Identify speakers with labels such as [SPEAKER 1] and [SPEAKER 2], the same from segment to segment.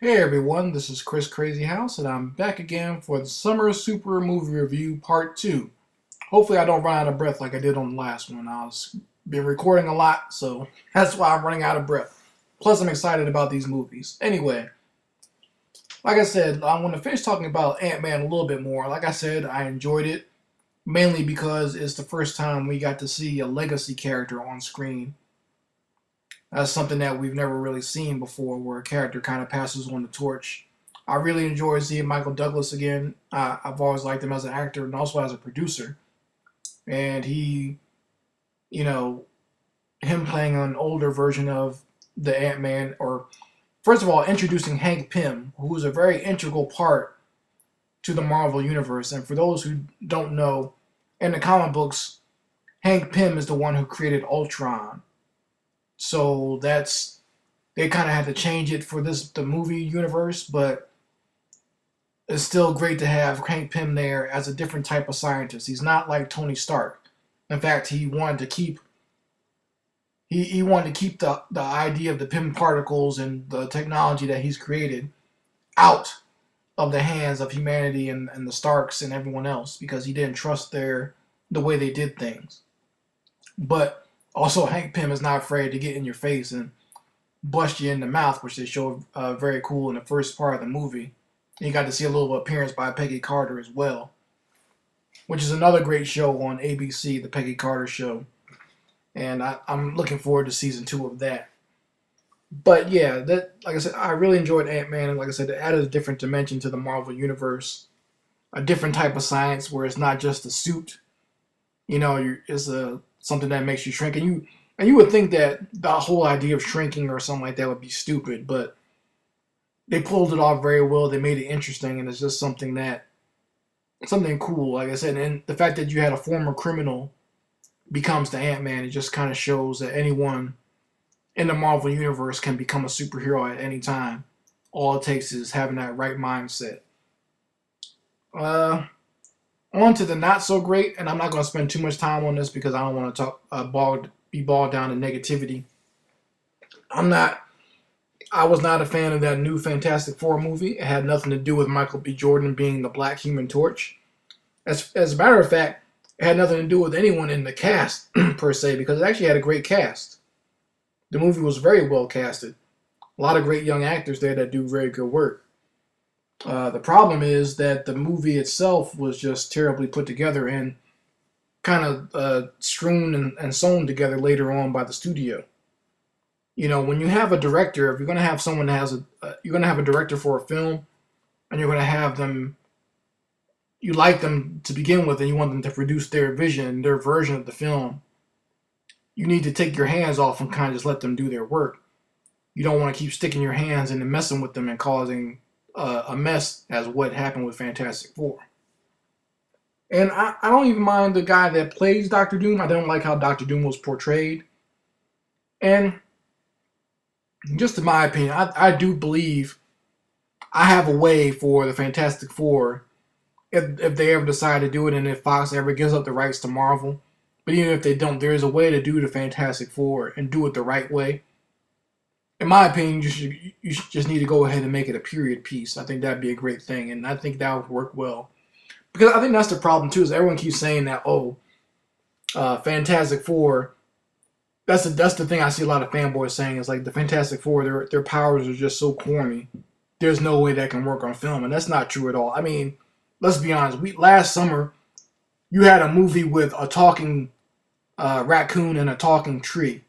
[SPEAKER 1] Hey everyone, this is Chris Crazy House, and I'm back again for the Summer Super Movie Review Part 2. Hopefully, I don't run out of breath like I did on the last one. Been recording a lot, so that's why I'm running out of breath. Plus, I'm excited about these movies. Anyway, like I said, I'm going to finish talking about Antman a little bit more. Like I said, I enjoyed it, mainly because it's the first time we got to see a legacy character on screen. That's something that we've never really seen before, where a character kind of passes on the torch. I really enjoy seeing Michael Douglas again. I've always liked him as an actor and also as a producer. And you know, him playing an older version of the Ant-Man, or first of all, introducing Hank Pym, who is a very integral part to the Marvel Universe. And for those who don't know, in the comic books, Hank Pym is the one who created Ultron. So they kind of had to change it for the movie universe, but it's still great to have Hank Pym there as a different type of scientist. He's not like Tony Stark. In fact, he wanted to keep the idea of the Pym particles and the technology that he's created out of the hands of humanity and the Starks and everyone else because he didn't trust the way they did things. But also, Hank Pym is not afraid to get in your face and bust you in the mouth, which they showed very cool in the first part of the movie. And you got to see a little appearance by Peggy Carter as well, which is another great show on ABC, the Peggy Carter Show. And I'm looking forward to season 2 of that. But yeah, that like I said, I really enjoyed Ant-Man, and like I said, it added a different dimension to the Marvel universe, a different type of science where it's not just a suit. It's something that makes you shrink, and you would think that the whole idea of shrinking or something like that would be stupid, but they pulled it off very well. They made it interesting, and it's just something cool. Like I said, and the fact that you had a former criminal becomes the Ant-Man, it just kind of shows that anyone in the Marvel universe can become a superhero at any time. All it takes is having that right mindset. Uh, On to the not so great, and I'm not going to spend too much time on this because I don't want to be bogged down in negativity. I'm not. I was not a fan of that new Fantastic Four movie. It had nothing to do with Michael B. Jordan being the Black Human Torch. As a matter of fact, it had nothing to do with anyone in the cast per se because it actually had a great cast. The movie was very well casted. A lot of great young actors there that do very good work. The problem is that the movie itself was just terribly put together and kind of strewn and sewn together later on by the studio. When you have a director, if you're going to have someone that you're going to have a director for a film, and you're going to have them, you like them to begin with, and you want them to produce their vision, their version of the film, you need to take your hands off and kind of just let them do their work. You don't want to keep sticking your hands in and messing with them and causing a mess as what happened with Fantastic Four. And I don't even mind the guy that plays Doctor Doom. I don't like how Doctor Doom was portrayed. And just in my opinion, I do believe I have a way for the Fantastic Four if they ever decide to do it and if Fox ever gives up the rights to Marvel. But even if they don't, there is a way to do the Fantastic Four and do it the right way. In my opinion, you should just need to go ahead and make it a period piece. I think that'd be a great thing, and I think that would work well. Because I think that's the problem too, is everyone keeps saying that, Fantastic Four. That's the thing I see a lot of fanboys saying is like the Fantastic Four, their powers are just so corny. There's no way that can work on film, and that's not true at all. I mean, let's be honest. Last summer you had a movie with a talking raccoon and a talking tree.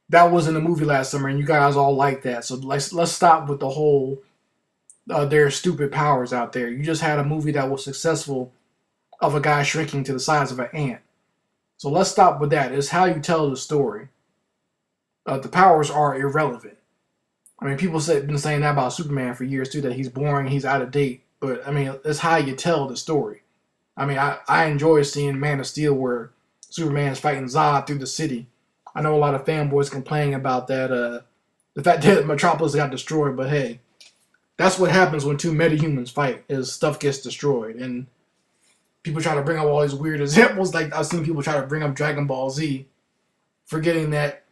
[SPEAKER 1] That wasn't a movie last summer, and you guys all like that. So let's stop with the whole their stupid powers out there. You just had a movie that was successful of a guy shrinking to the size of an ant. So let's stop with that. It's how you tell the story. The powers are irrelevant. I mean, people been saying that about Superman for years too, that he's boring, he's out of date. But I mean, it's how you tell the story. I mean, I enjoy seeing Man of Steel where Superman's fighting Zod through the city. I know a lot of fanboys complaining about that, the fact that Metropolis got destroyed, but hey, that's what happens when two metahumans fight, is stuff gets destroyed. And people try to bring up all these weird examples, like I've seen people try to bring up Dragon Ball Z, forgetting that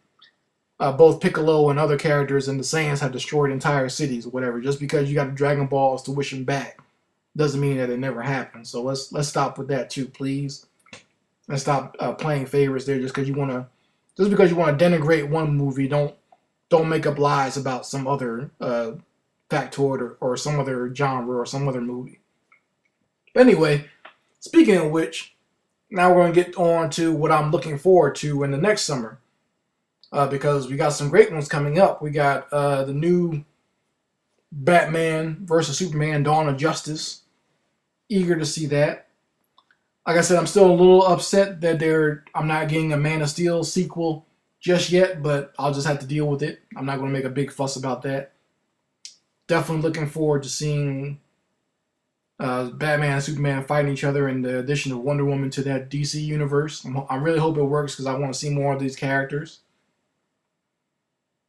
[SPEAKER 1] both Piccolo and other characters in the Saiyans have destroyed entire cities or whatever. Just because you got the Dragon Balls to wish them back doesn't mean that it never happened. So let's stop with that too, please. Let's stop playing favorites there just because you want to denigrate one movie. Don't make up lies about some other factoid or some other genre or some other movie. But anyway, speaking of which, now we're going to get on to what I'm looking forward to in the next summer. Because we got some great ones coming up. We got the new Batman versus Superman: Dawn of Justice. Eager to see that. Like I said, I'm still a little upset that I'm not getting a Man of Steel sequel just yet, but I'll just have to deal with it. I'm not going to make a big fuss about that. Definitely looking forward to seeing Batman and Superman fighting each other, and the addition of Wonder Woman to that DC universe. I really hope it works because I want to see more of these characters.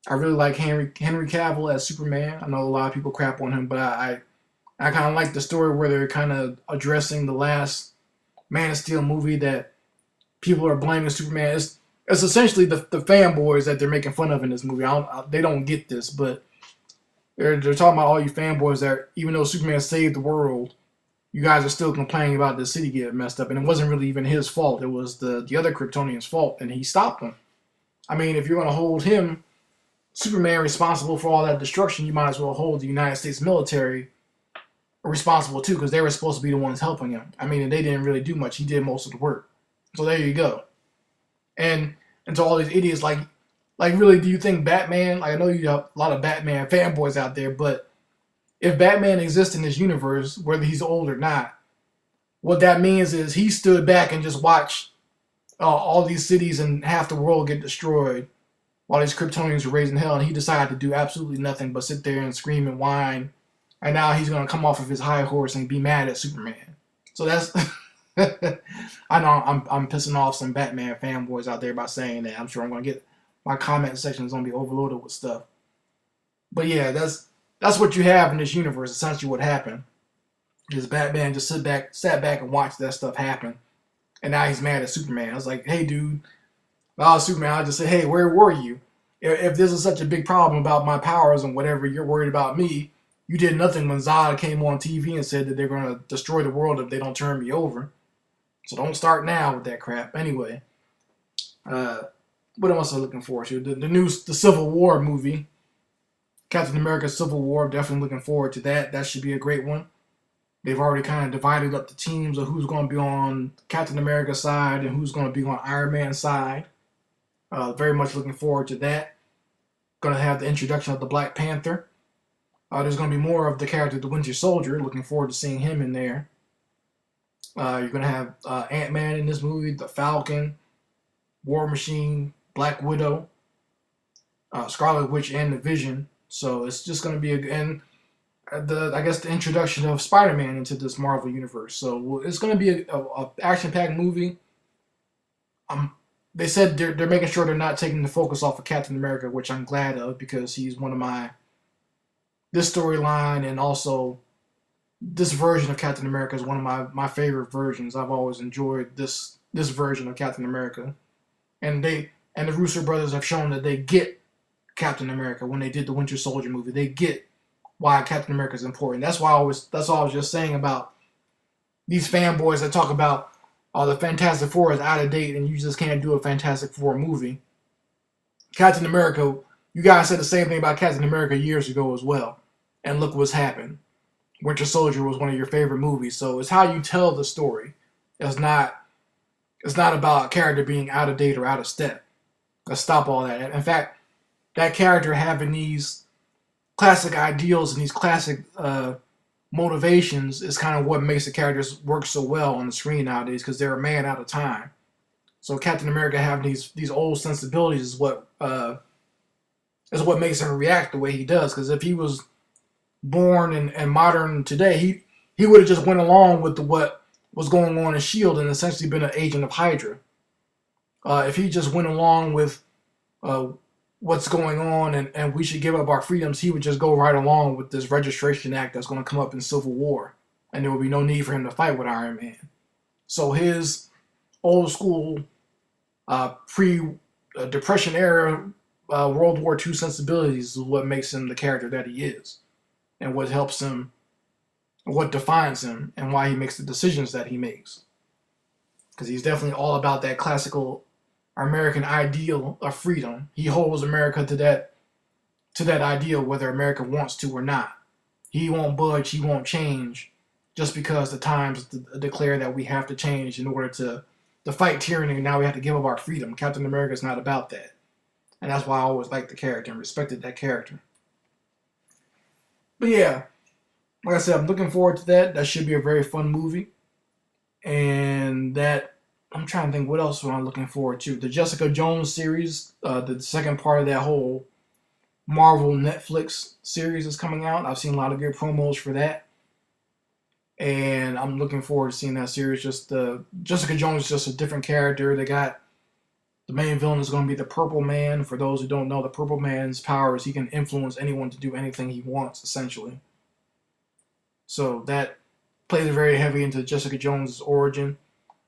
[SPEAKER 1] I really like Henry Cavill as Superman. I know a lot of people crap on him, but I kind of like the story where they're kind of addressing the last Man of Steel movie that people are blaming Superman. It's essentially the fanboys that they're making fun of in this movie. They don't get this, but they're talking about all you fanboys that even though Superman saved the world, you guys are still complaining about the city getting messed up, and it wasn't really even his fault. It was the other Kryptonians' fault, and he stopped them. I mean, if you're going to hold him, Superman, responsible for all that destruction, you might as well hold the United States military responsible too, because they were supposed to be the ones helping him. I mean, they didn't really do much. He did most of the work. So there you go. And to all these idiots, like really, do you think Batman? Like I know you have a lot of Batman fanboys out there, but if Batman exists in this universe, whether he's old or not, what that means is he stood back and just watched all these cities and half the world get destroyed while these Kryptonians were raising hell, and he decided to do absolutely nothing but sit there and scream and whine. And now he's going to come off of his high horse and be mad at Superman. So that's... I know I'm pissing off some Batman fanboys out there by saying that. I'm sure I'm going to get... My comment section is going to be overloaded with stuff. But yeah, that's what you have in this universe, essentially what happened. Is Batman just sat back and watched that stuff happen. And now he's mad at Superman. I was like, hey, dude... Well, Superman, I'll just say, hey, where were you? If this is such a big problem about my powers and whatever, you're worried about me. You did nothing when Zod came on TV and said that they're going to destroy the world if they don't turn me over. So don't start now with that crap. Anyway, what else am I looking forward to? The Civil War movie. Captain America Civil War, definitely looking forward to that. That should be a great one. They've already kind of divided up the teams of who's going to be on Captain America's side and who's going to be on Iron Man's side. Very much looking forward to that. Going to have the introduction of the Black Panther. There's going to be more of the character, the Winter Soldier. Looking forward to seeing him in there. You're going to have Antman in this movie, the Falcon, War Machine, Black Widow, Scarlet Witch, and the Vision. So it's just going to be I guess the introduction of Spider-Man into this Marvel universe. So it's going to be a action-packed movie. They said they're making sure they're not taking the focus off of Captain America, which I'm glad of because he's one of this storyline and also this version of Captain America is one of my favorite versions. I've always enjoyed this version of Captain America, and the Russo brothers have shown that they get Captain America when they did the Winter Soldier movie. They get why Captain America is important. That's all I was just saying about these fanboys that talk about the Fantastic Four is out of date and you just can't do a Fantastic Four movie. Captain America, you guys said the same thing about Captain America years ago as well. And look what's happened. Winter Soldier was one of your favorite movies. So it's how you tell the story. It's not about a character being out of date or out of step. Let's stop all that. In fact, that character having these classic ideals and these classic motivations is kind of what makes the characters work so well on the screen nowadays because they're a man out of time. So Captain America having these old sensibilities is what makes him react the way he does. Because if he was born and modern today, he would have just went along with what was going on in S.H.I.E.L.D. and essentially been an agent of Hydra. If he just went along with what's going on and we should give up our freedoms, he would just go right along with this registration act that's going to come up in Civil War. And there would be no need for him to fight with Iron Man. So his old school pre-Depression era World War II sensibilities is what makes him the character that he is, and what helps him, what defines him, and why he makes the decisions that he makes. Because he's definitely all about that classical American ideal of freedom. He holds America to that ideal, whether America wants to or not. He won't budge. He won't change, just because the times declare that we have to change in order to fight tyranny. And now we have to give up our freedom. Captain America is not about that, and that's why I always liked the character and respected that character. But yeah, like I said, I'm looking forward to that. That should be a very fun movie. And that, I'm trying to think what else am I looking forward to. The Jessica Jones series, the second part of that whole Marvel Netflix series is coming out. I've seen a lot of good promos for that, and I'm looking forward to seeing that series. Just Jessica Jones is just a different character. They got the main villain is going to be the Purple Man. For those who don't know, the Purple Man's power is he can influence anyone to do anything he wants, essentially. So that plays very heavy into Jessica Jones' origin.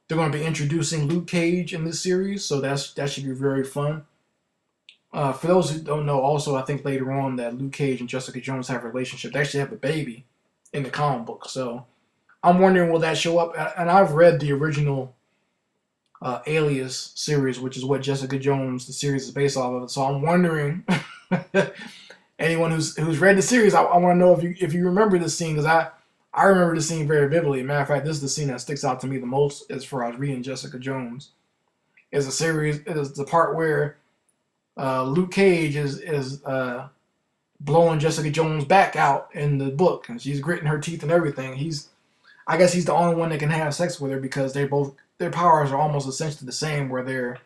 [SPEAKER 1] They're going to be introducing Luke Cage in this series, so that should be very fun. For those who don't know, also, I think later on that Luke Cage and Jessica Jones have a relationship. They actually have a baby in the comic book, so I'm wondering will that show up. And I've read the original Alias series, which is what Jessica Jones, the series, is based off of. So I'm wondering, anyone who's read the series, I want to know if you remember this scene, because I remember the scene very vividly. Matter of fact, this is the scene that sticks out to me the most as far as reading Jessica Jones. Is the part where Luke Cage is blowing Jessica Jones' back out in the book, and she's gritting her teeth and everything. I guess he's the only one that can have sex with her because their powers are almost essentially the same, where they're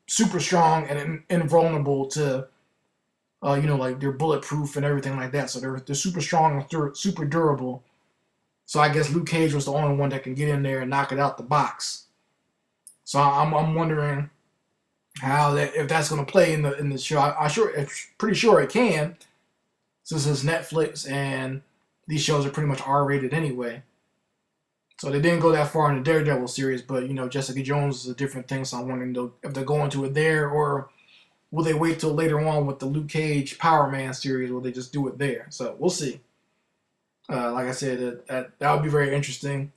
[SPEAKER 1] super strong and invulnerable to, like they're bulletproof and everything like that. So they're super strong and super durable. So I guess Luke Cage was the only one that can get in there and knock it out the box. So I'm wondering how if that's going to play in the show. I'm pretty sure it can, since it's Netflix and these shows are pretty much R-rated anyway. So they didn't go that far in the Daredevil series, but Jessica Jones is a different thing. So I'm wondering if they're going to it there, or will they wait till later on with the Luke Cage Power Man series? Will they just do it there? So we'll see. Like I said, that would be very interesting.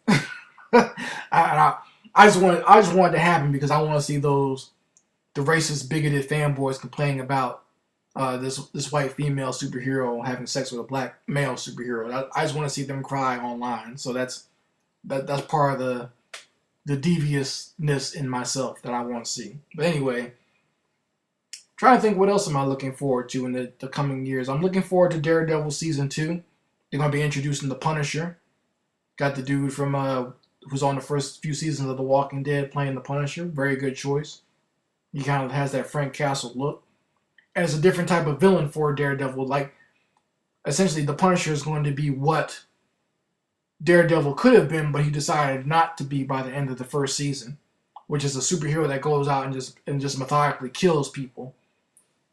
[SPEAKER 1] I just want it to happen because I want to see the racist, bigoted fanboys complaining about this white female superhero having sex with a black male superhero. I just want to see them cry online. So that's part of the deviousness in myself that I want to see. But anyway, trying to think what else am I looking forward to in the coming years. I'm looking forward to Daredevil season 2. They're going to be introducing the Punisher. Got the dude from who's on the first few seasons of The Walking Dead playing the Punisher. Very good choice. He kind of has that Frank Castle look. And it's a different type of villain for Daredevil. Like, essentially, the Punisher is going to be what Daredevil could have been, but he decided not to be by the end of the first season, which is a superhero that goes out and just methodically kills people.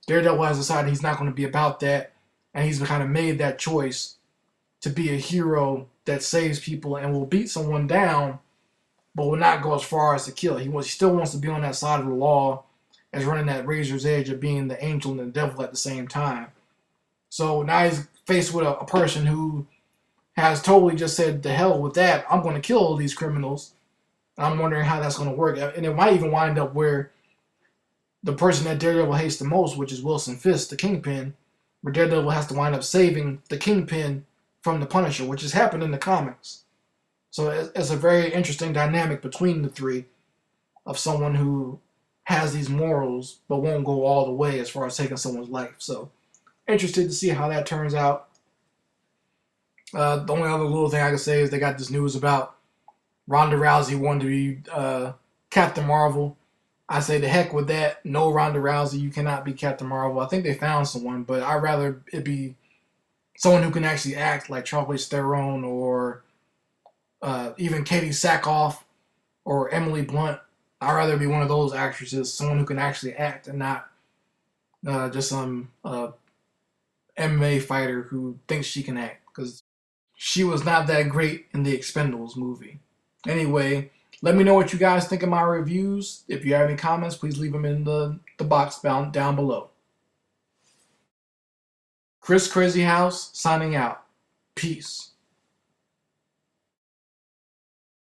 [SPEAKER 1] Daredevil has decided he's not going to be about that, and he's kind of made that choice to be a hero that saves people and will beat someone down, but will not go as far as to kill. He still wants to be on that side of the law, as running that razor's edge of being the angel and the devil at the same time. So now he's faced with a person who has totally just said, to hell with that, I'm going to kill all these criminals. And I'm wondering how that's going to work. And it might even wind up where the person that Daredevil hates the most, which is Wilson Fisk, the Kingpin, where Daredevil has to wind up saving the Kingpin from the Punisher, which has happened in the comics. So it's a very interesting dynamic between the three, of someone who has these morals but won't go all the way as far as taking someone's life. So interested to see how that turns out. The only other little thing I can say is they got this news about Ronda Rousey wanting to be Captain Marvel. I say the heck with that. No, Ronda Rousey, you cannot be Captain Marvel. I think they found someone, but I'd rather it be someone who can actually act, like Charlize Theron or even Katie Sackhoff or Emily Blunt. I'd rather be one of those actresses, someone who can actually act and not just some MMA fighter who thinks she can act, because she was not that great in the Expendables movie. Anyway, let me know what you guys think of my reviews. If you have any comments, please leave them in the the box down below. Chris Crazy House signing out. Peace.